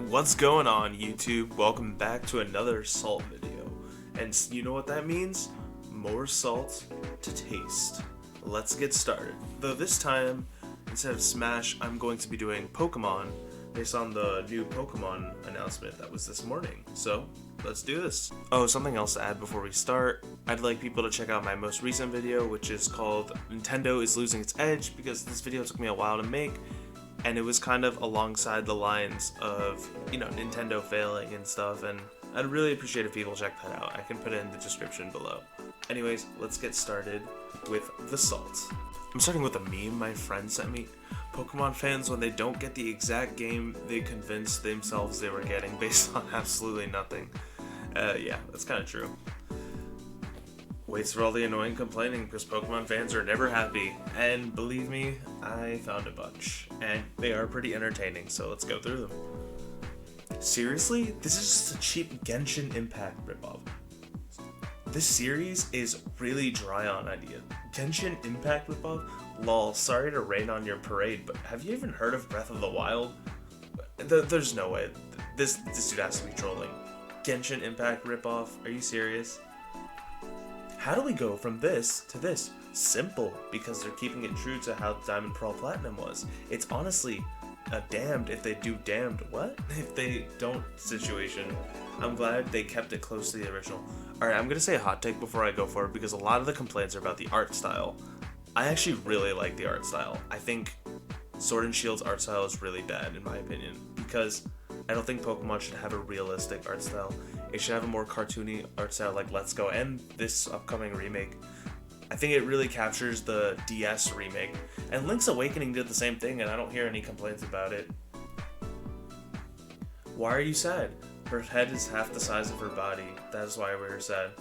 What's going on, YouTube? Welcome back to another salt video. And you know what that means? More salt to taste. Let's get started. Though this time, instead of Smash, I'm going to be doing Pokemon based on the new Pokemon announcement that was this morning. So, let's do this. Oh, something else to add before we start. I'd like people to check out my most recent video, which is called Nintendo is Losing Its Edge, because this video took me a while to make. And it was kind of alongside the lines of, Nintendo failing and stuff, and I'd really appreciate if people check that out. I can put it in the description below. Anyways, let's get started with the salt. I'm starting with a meme my friend sent me. Pokemon fans, when they don't get the exact game they convinced themselves they were getting based on absolutely nothing. Yeah, that's kind of true. Waits for all the annoying complaining because Pokemon fans are never happy, and believe me, I found a bunch, and they are pretty entertaining, so let's go through them. Seriously? This is just a cheap Genshin Impact ripoff. This series is really dry on idea. Genshin Impact ripoff? Lol, sorry to rain on your parade, but have you even heard of Breath of the Wild? There's no way. This dude has to be trolling. Genshin Impact ripoff? Are you serious? How do we go from this to this? Simple, because they're keeping it true to how Diamond Pearl Platinum was. It's honestly a damned if they do, damned what if they don't situation. I'm glad they kept it close to the original. Alright, I'm gonna say a hot take before I go for it, because a lot of the complaints are about the art style. I actually really like the art style. I think Sword and Shield's art style is really bad in my opinion, because I don't think Pokemon should have a realistic art style. It should have a more cartoony art style like Let's Go and this upcoming remake. I think it really captures the DS remake. And Link's Awakening did the same thing, and I don't hear any complaints about it. Why are you sad? Her head is half the size of her body. That is why we're sad.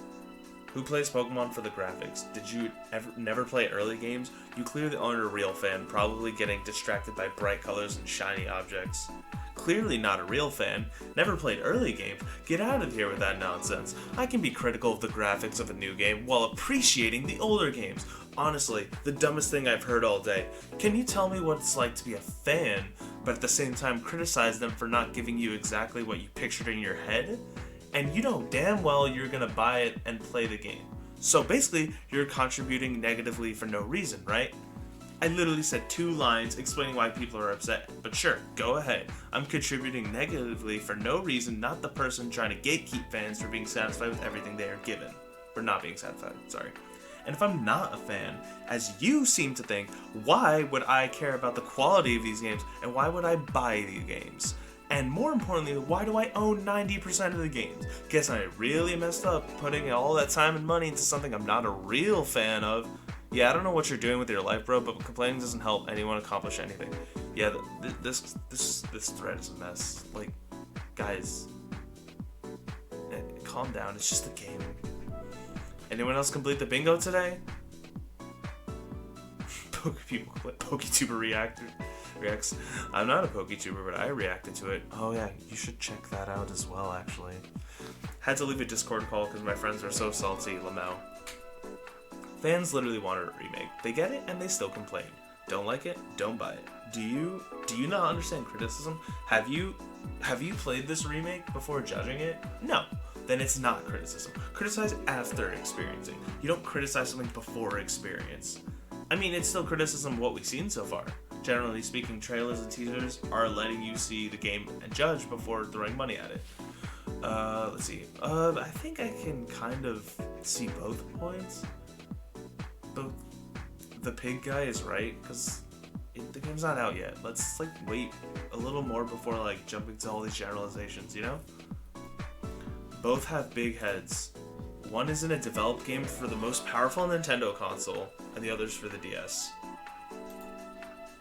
Who plays Pokemon for the graphics? Did you never play early games? You clearly aren't a real fan, probably getting distracted by bright colors and shiny objects. Clearly not a real fan, never played early games. Get out of here with that nonsense. I can be critical of the graphics of a new game while appreciating the older games. Honestly, the dumbest thing I've heard all day. Can you tell me what it's like to be a fan, but at the same time criticize them for not giving you exactly what you pictured in your head? And you know damn well you're gonna buy it and play the game. So basically, you're contributing negatively for no reason, right? I literally said 2 lines explaining why people are upset, but sure, go ahead. I'm contributing negatively for no reason, not the person trying to gatekeep fans for being satisfied with everything they are given. Or not being satisfied, sorry. And if I'm not a fan, as you seem to think, why would I care about the quality of these games, and why would I buy these games? And more importantly, why do I own 90% of the games? Guess I really messed up putting all that time and money into something I'm not a real fan of. Yeah, I don't know what you're doing with your life, bro, but complaining doesn't help anyone accomplish anything. Yeah, this thread is a mess. Like, guys, calm down. It's just a game. Anyone else complete the bingo today? PokeTuber reacts. I'm not a PokeTuber, but I reacted to it. Oh yeah, you should check that out as well, actually. Had to leave a Discord call because my friends were so salty, Lamau. Fans literally wanted a remake. They get it and they still complain. Don't like it? Don't buy it. Do you not understand criticism? Have you played this remake before judging it? No. Then it's not criticism. Criticize after experiencing. You don't criticize something before experience. I mean, it's still criticism of what we've seen so far. Generally speaking, trailers and teasers are letting you see the game and judge before throwing money at it. Let's see. I think I can kind of see both points. The pig guy is right, because the game's not out yet. Let's wait a little more before jumping to all these generalizations, you know? Both have big heads. One is in a developed game for the most powerful Nintendo console, and the other's for the DS.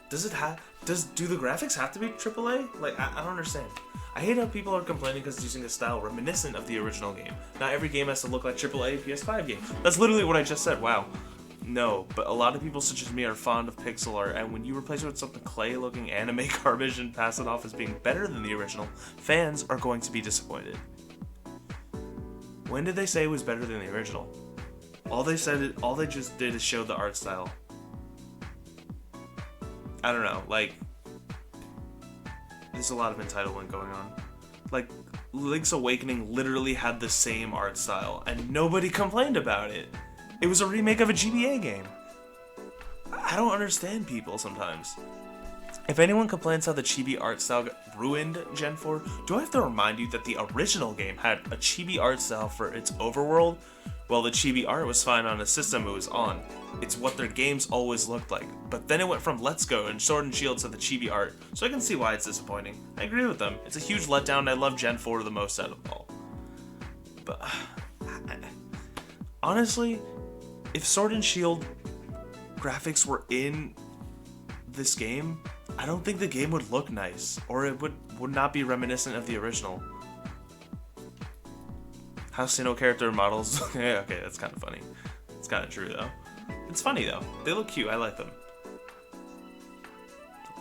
Do the graphics have to be AAA? I don't understand. I hate how people are complaining because it's using a style reminiscent of the original game. Not every game has to look like AAA PS5 game. That's literally what I just said, wow. No, but a lot of people such as me are fond of pixel art, and when you replace it with something clay-looking anime garbage and pass it off as being better than the original, fans are going to be disappointed. When did they say it was better than the original? All they just did is show the art style. I don't know, there's a lot of entitlement going on. Like, Link's Awakening literally had the same art style, and nobody complained about it. It was a remake of a GBA game. I don't understand people sometimes. If anyone complains how the chibi art style got ruined Gen 4, do I have to remind you that the original game had a chibi art style for its overworld? Well, the chibi art was fine on the system it was on. It's what their games always looked like. But then it went from Let's Go and Sword and Shield to the chibi art, so I can see why it's disappointing. I agree with them. It's a huge letdown, and I love Gen 4 the most out of all. But honestly, if Sword and Shield graphics were in this game, I don't think the game would look nice, or it would not be reminiscent of the original. How Sinnoh character models. Yeah, okay, that's kind of funny. It's kind of true though. It's funny though. They look cute. I like them.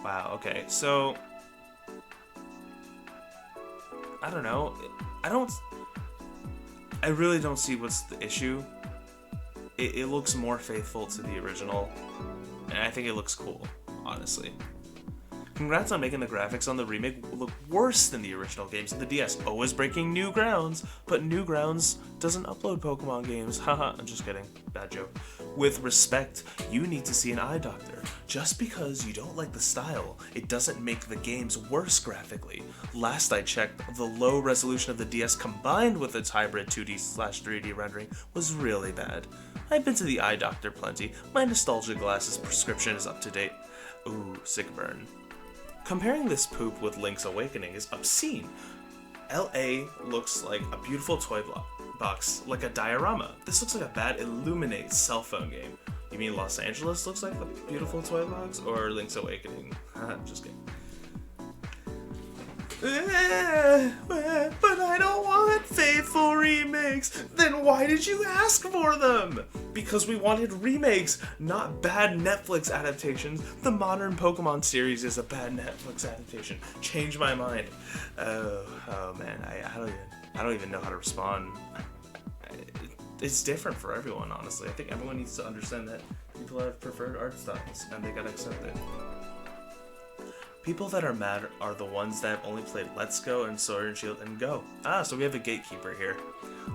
Wow. Okay, so I don't know. I really don't see what's the issue. It looks more faithful to the original, and I think it looks cool, honestly. Congrats on making the graphics on the remake look worse than the original games of the DS. Always breaking new grounds, but Newgrounds doesn't upload Pokemon games. Haha, I'm just kidding. Bad joke. With respect, you need to see an eye doctor. Just because you don't like the style, it doesn't make the games worse graphically. Last I checked, the low resolution of the DS combined with its hybrid 2D/3D rendering was really bad. I've been to the eye doctor plenty. My nostalgia glasses prescription is up to date. Ooh, sick burn. Comparing this poop with Link's Awakening is obscene. LA looks like a beautiful toy box, like a diorama. This looks like a bad Illuminate cell phone game. You mean Los Angeles looks like a beautiful toy box, or Link's Awakening? Just kidding. But I don't want faithful remakes. Then why did you ask for them? Because we wanted remakes, not bad Netflix adaptations. The modern Pokemon series is a bad Netflix adaptation. Change my mind. Oh man, I don't even know how to respond. It's different for everyone, honestly. I think everyone needs to understand that people have preferred art styles, and they gotta accept it. People that are mad are the ones that have only played Let's Go and Sword and Shield and Go. So we have a gatekeeper here.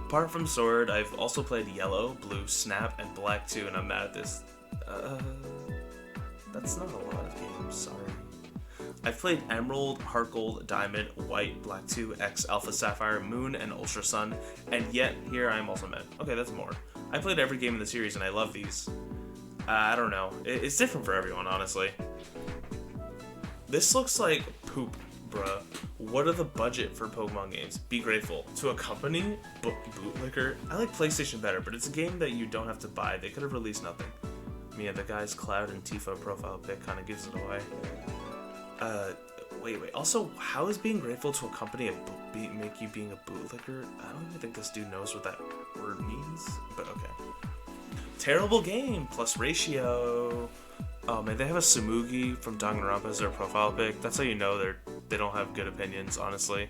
Apart from Sword, I've also played Yellow, Blue, Snap, and Black 2, and I'm mad at this. That's not a lot of games, sorry. I've played Emerald, Heart Gold, Diamond, White, Black 2, X, Alpha Sapphire, Moon, and Ultra Sun, and yet here I'm also mad. Okay, that's more. I played every game in the series, and I love these. I don't know. It's different for everyone, honestly. This looks like poop, bruh. What are the budget for Pokemon games? Be grateful. To a company? Bootlicker? I like PlayStation better, but it's a game that you don't have to buy. They could have released nothing. Yeah, the guy's Cloud and Tifa profile pic kind of gives it away. Wait. Also, how is being grateful to a company make you being a bootlicker? I don't even think this dude knows what that word means, but okay. Terrible game, plus ratio. Oh man, they have a Tsumugi from Danganronpa as their profile pic. That's how you know they don't have good opinions, honestly.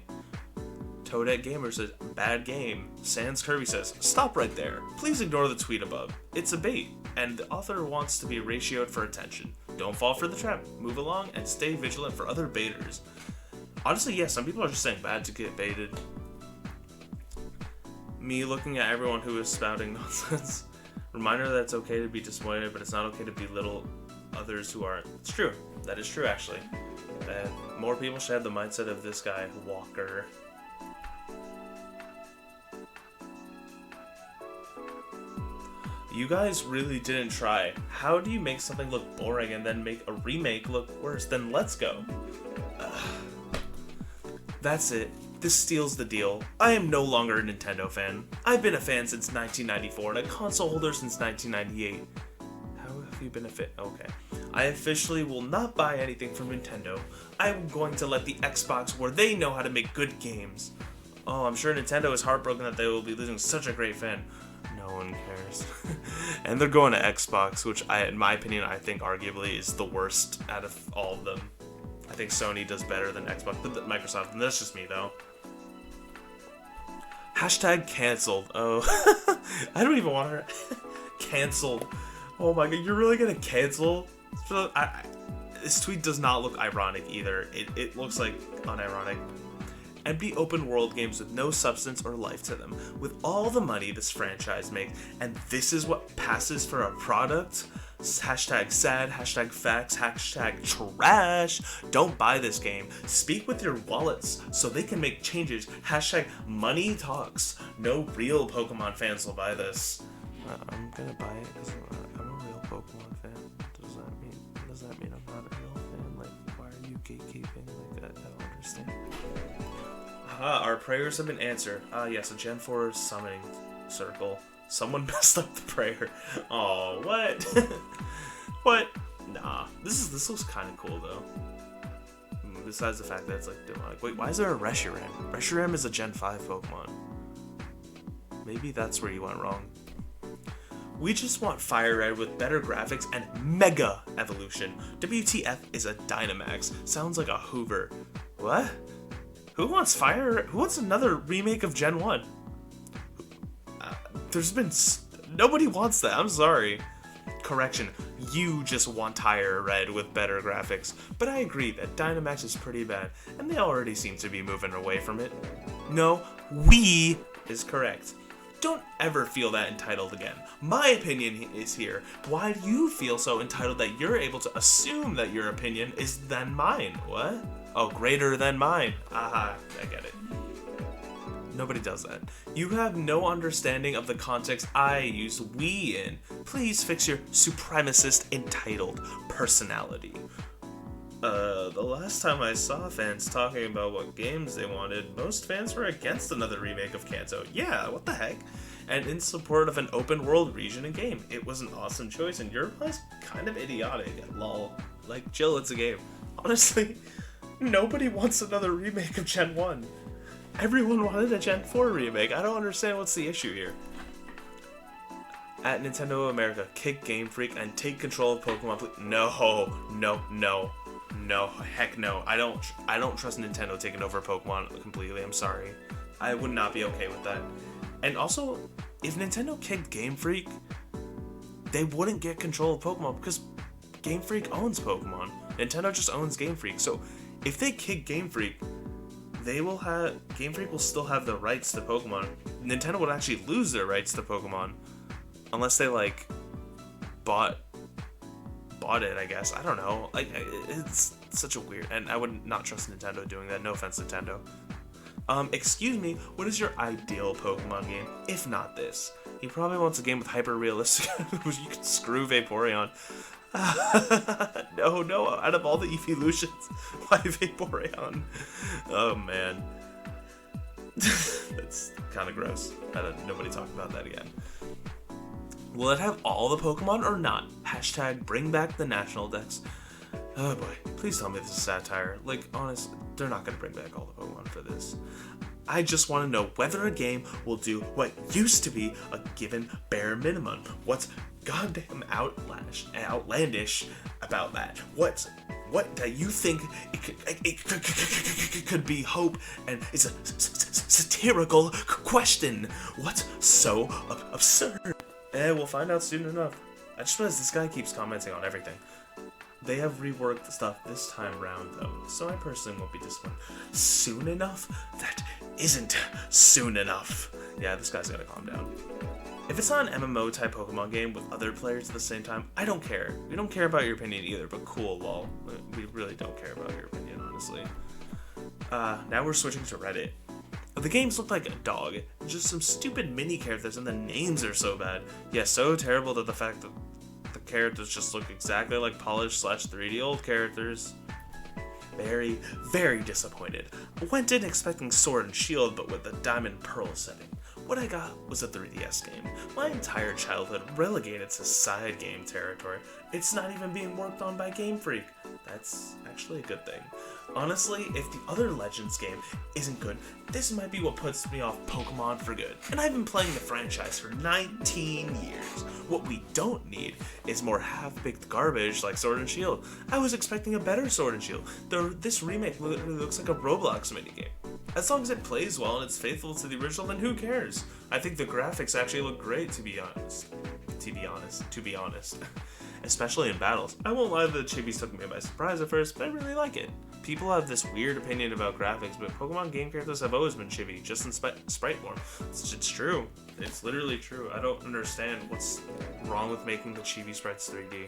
Toadette Gamer says, bad game. Sans Kirby says, stop right there. Please ignore the tweet above. It's a bait, and the author wants to be ratioed for attention. Don't fall for the trap. Move along and stay vigilant for other baiters. Honestly, yeah, some people are just saying bad to get baited. Me looking at everyone who is spouting nonsense. Reminder that it's okay to be disappointed, but it's not okay to belittle others who aren't. It's true. That is true, actually. More people should have the mindset of this guy, Walker. You guys really didn't try. How do you make something look boring and then make a remake look worse than Let's Go? That's it. This steals the deal. I am no longer a Nintendo fan. I've been a fan since 1994 and a console holder since 1998. How have you been a fan? Okay. I officially will not buy anything from Nintendo. I'm going to let the Xbox where they know how to make good games. Oh, I'm sure Nintendo is heartbroken that they will be losing such a great fan. No one cares. And they're going to Xbox, which in my opinion, I think arguably is the worst out of all of them. I think Sony does better than Xbox, but Microsoft, and that's just me though. Hashtag canceled. Oh, I don't even want her canceled. Oh my god, you're really gonna cancel? This tweet does not look ironic either. It looks like unironic. empty open world games with no substance or life to them. With all the money this franchise makes, and this is what passes for a product? Hashtag sad, hashtag facts, hashtag trash. Don't buy this game. Speak with your wallets so they can make changes. Hashtag money talks. No real Pokemon fans will buy this. I'm gonna buy it because I'm a real Pokemon fan. Does that mean I'm not a real fan? Like, why are you gatekeeping? Like, I don't understand. Our prayers have been answered. Yes, a Gen 4 summoning circle. Someone messed up the prayer. Oh, what? What? Nah. This looks kind of cool, though. Besides the fact that it's, like, demonic. Wait, why is there a Reshiram? Reshiram is a Gen 5 Pokemon. Maybe that's where you went wrong. We just want Fire Red with better graphics and mega evolution. WTF is a Dynamax. Sounds like a Hoover. What? Who wants Who wants another remake of Gen 1? There's been... Nobody wants that. I'm sorry. Correction. You just want Fire Red with better graphics. But I agree that Dynamax is pretty bad, and they already seem to be moving away from it. No, we is correct. Don't ever feel that entitled again. My opinion is here. Why do you feel so entitled that you're able to assume that your opinion is than mine? What? Oh, greater than mine. Aha, I get it. Nobody does that. You have no understanding of the context I use we in. Please fix your supremacist entitled personality. The last time I saw fans talking about what games they wanted, most fans were against another remake of Kanto. Yeah, what the heck? And in support of an open world region and game. It was an awesome choice, and your replies kind of idiotic. Lol. Like, chill, it's a game. Honestly, nobody wants another remake of Gen 1. Everyone wanted a Gen 4 remake. I don't understand what's the issue here. At Nintendo of America, kick Game Freak and take control of Pokemon. No, heck no. I don't trust Nintendo taking over Pokemon completely. I'm sorry. I would not be okay with that. And also, if Nintendo kicked Game Freak, they wouldn't get control of Pokemon because Game Freak owns Pokemon. Nintendo just owns Game Freak. So if they kick Game Freak, Game Freak will still have the rights to Pokemon. Nintendo would actually lose their rights to Pokemon unless they like bought it, I guess. I don't know. Like, it's such a weird, and I would not trust Nintendo doing that. No offense, Nintendo. Excuse me, what is your ideal Pokemon game? If not this. He probably wants a game with hyper-realistic, which you can screw Vaporeon. No, out of all the evolutions, why Vaporeon? Oh, man. That's kind of gross. Nobody talk about that again. Will it have all the Pokemon or not? Hashtag bring back the national decks. Oh boy, please tell me this is satire. Like, honest, they're not gonna bring back all the Pokemon for this. I just want to know whether a game will do what used to be a given bare minimum. What's goddamn outlandish about that? What that you think it could be hope, and it's a satirical question? What's so absurd? We'll find out soon enough. I just realized this guy keeps commenting on everything. They have reworked the stuff this time round, though, so I personally won't be disappointed. Soon enough? That isn't soon enough. Yeah, this guy's gotta calm down. If it's not an MMO type Pokemon game with other players at the same time, I don't care. We don't care about your opinion either, but cool, lol. We really don't care about your opinion, honestly. Now we're switching to Reddit. The games look like a dog, just some stupid mini characters, and the names are so bad. Yeah, so terrible that the fact that the characters just look exactly like polished / 3D old characters. Very, very disappointed. I went in expecting Sword and Shield, but with the Diamond Pearl setting. What I got was a 3DS game. My entire childhood relegated to side game territory. It's not even being worked on by Game Freak. That's actually a good thing. Honestly, if the other Legends game isn't good, this might be what puts me off Pokemon for good. And I've been playing the franchise for 19 years. What we don't need is more half-baked garbage like Sword and Shield. I was expecting a better Sword and Shield. This remake literally looks like a Roblox minigame. As long as it plays well and it's faithful to the original, then who cares? I think the graphics actually look great, to be honest. Especially in battles. I won't lie that the chibis took me by surprise at first, but I really like it. people have this weird opinion about graphics, but Pokemon game characters have always been chibi, just in sprite form. It's true. It's literally true. I don't understand what's wrong with making the chibi sprites 3D.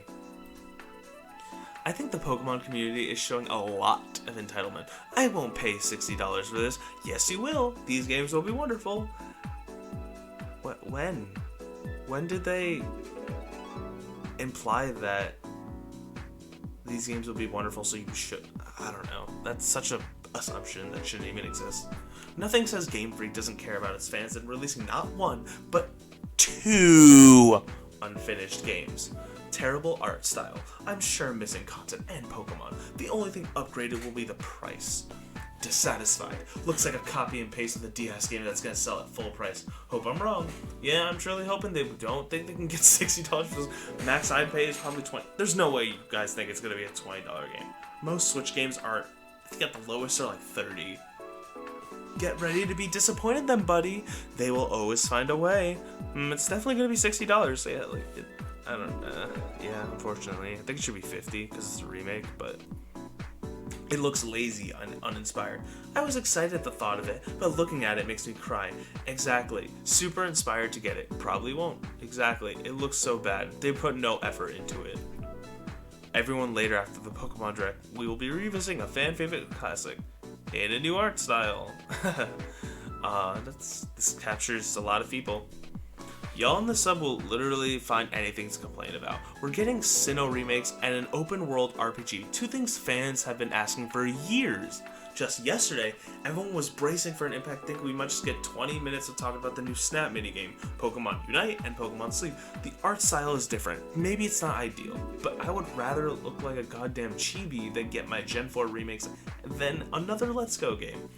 I think the Pokemon community is showing a lot of entitlement. I won't pay $60 for this. Yes, you will. These games will be wonderful. When? When did they imply that these games will be wonderful, so you should? I don't know. That's such a assumption that shouldn't even exist. Nothing says Game Freak doesn't care about its fans than releasing not one, but 2 unfinished games. Terrible art style. I'm sure missing content and Pokemon. The only thing upgraded will be the price. Dissatisfied. Looks like a copy and paste of the DS game that's gonna sell at full price. Hope I'm wrong. Yeah, I'm truly hoping they don't think they can get $60 for this. Max I'd pay is probably $20. There's no way you guys think it's gonna be a $20 game. Most Switch games are, I think at the lowest are like $30. Get ready to be disappointed then, buddy. They will always find a way. It's definitely gonna be $60. So yeah, like I don't know. Yeah, unfortunately. I think it should be $50 because it's a remake, but it looks lazy and uninspired. I was excited at the thought of it, but looking at it makes me cry. Exactly. Super inspired to get it. Probably won't. Exactly. It looks so bad. They put no effort into it. Everyone later after the Pokemon Direct, we will be revisiting a fan favorite classic in a new art style. This captures a lot of people. Y'all in the sub will literally find anything to complain about. We're getting Sinnoh remakes and an open world RPG, 2 things fans have been asking for years. Just yesterday, everyone was bracing for an impact thinking we might just get 20 minutes of talking about the new Snap minigame, Pokemon Unite, and Pokemon Sleep. The art style is different. Maybe it's not ideal, but I would rather look like a goddamn chibi than get my Gen 4 remakes than another Let's Go game.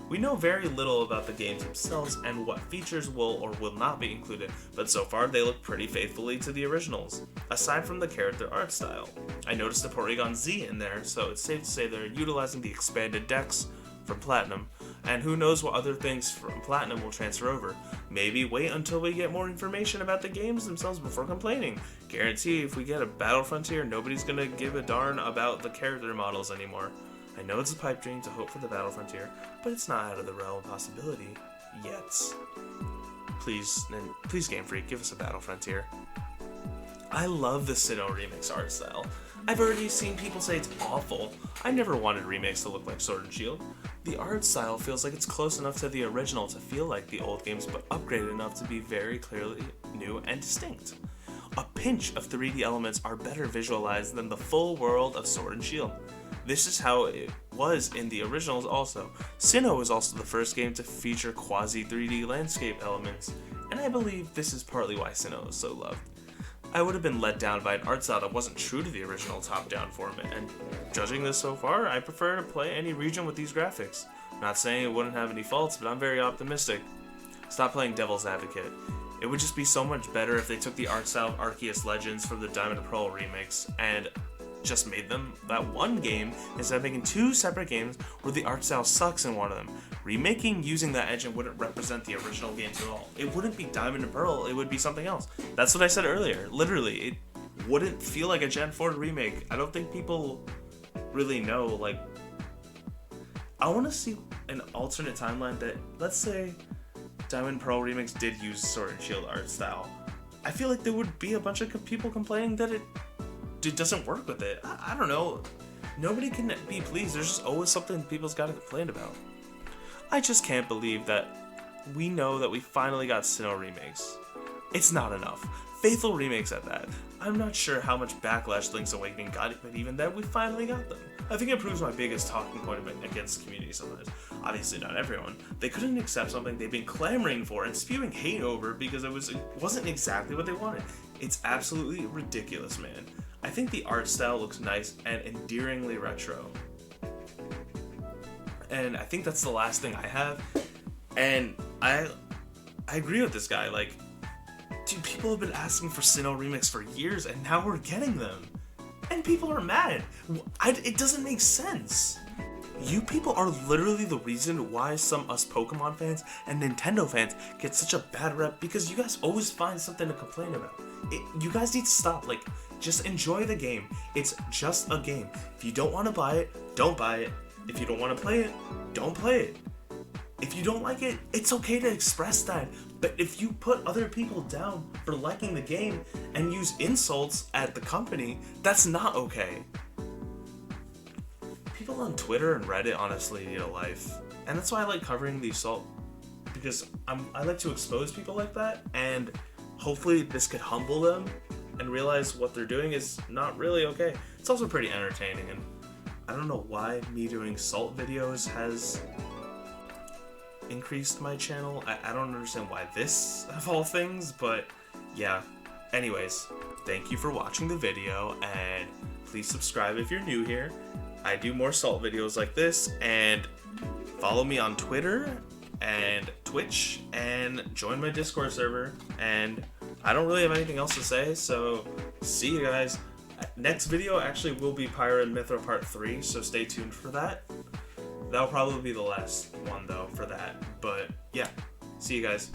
We know very little about the games themselves and what features will or will not be included, but so far they look pretty faithfully to the originals, aside from the character art style. I noticed a Porygon Z in there, so it's safe to say they're utilizing the expanded decks from Platinum, and who knows what other things from Platinum will transfer over. Maybe wait until we get more information about the games themselves before complaining. Guarantee if we get a Battle Frontier, nobody's gonna give a darn about the character models anymore. I know it's a pipe dream to hope for the Battle Frontier, but it's not out of the realm of possibility yet. Please Game Freak, give us a Battle Frontier. I love the Sinnoh remix art style. I've already seen people say it's awful. I never wanted remakes to look like Sword and Shield. The art style feels like it's close enough to the original to feel like the old games, but upgraded enough to be very clearly new and distinct. A pinch of 3D elements are better visualized than the full world of Sword and Shield. This is how it was in the originals also. Sinnoh was also the first game to feature quasi-3D landscape elements, and I believe this is partly why Sinnoh is so loved. I would have been let down by an art style that wasn't true to the original top-down format, and judging this so far, I prefer to play any region with these graphics. Not saying it wouldn't have any faults, but I'm very optimistic. Stop playing devil's advocate. It would just be so much better if they took the art style of Arceus Legends from the Diamond and Pearl remakes and just made them that one game instead of making 2 separate games where the art style sucks in one of them. Remaking using that engine wouldn't represent the original games at all. It wouldn't be Diamond and Pearl, it would be something else. That's what I said earlier. Literally, it wouldn't feel like a Gen 4 remake. I don't think people really know, like, I want to see an alternate timeline that, let's say, Diamond and Pearl remakes did use Sword and Shield art style. I feel like there would be a bunch of people complaining that it doesn't work with it. I don't know. Nobody can be pleased. There's just always something people's got to complain about. I just can't believe that we know that we finally got Sinnoh remakes. It's not enough. Faithful remakes at that. I'm not sure how much backlash Link's Awakening got, but even then, we finally got them. I think it proves my biggest talking point against the community sometimes. Obviously not everyone. They couldn't accept something they've been clamoring for and spewing hate over because it wasn't exactly what they wanted. It's absolutely ridiculous, man. I think the art style looks nice and endearingly retro. And I think that's the last thing I have. And I agree with this guy. Like, dude, people have been asking for Sinnoh remakes for years, and now we're getting them. And people are mad. It doesn't make sense. You people are literally the reason why us Pokemon fans and Nintendo fans get such a bad rep, because you guys always find something to complain about. You guys need to stop. Like, just enjoy the game. It's just a game. If you don't want to buy it, don't buy it. If you don't want to play it, don't play it. If you don't like it, it's okay to express that. But if you put other people down for liking the game and use insults at the company, that's not okay. People on Twitter and Reddit honestly need a life. And that's why I like covering the assault, because I like to expose people like that, and hopefully this could humble them and realize what they're doing is not really okay. It's also pretty entertaining, and I don't know why me doing salt videos has increased my channel. I don't understand why this, of all things, but yeah. Anyways, thank you for watching the video, and please subscribe if you're new here. I do more salt videos like this, and follow me on Twitter and Twitch, and join my Discord server, and I don't really have anything else to say, so see you guys. Next video actually will be Pyro and Mythra Part 3, so stay tuned for that. That'll probably be the last one though for that, but yeah, see you guys.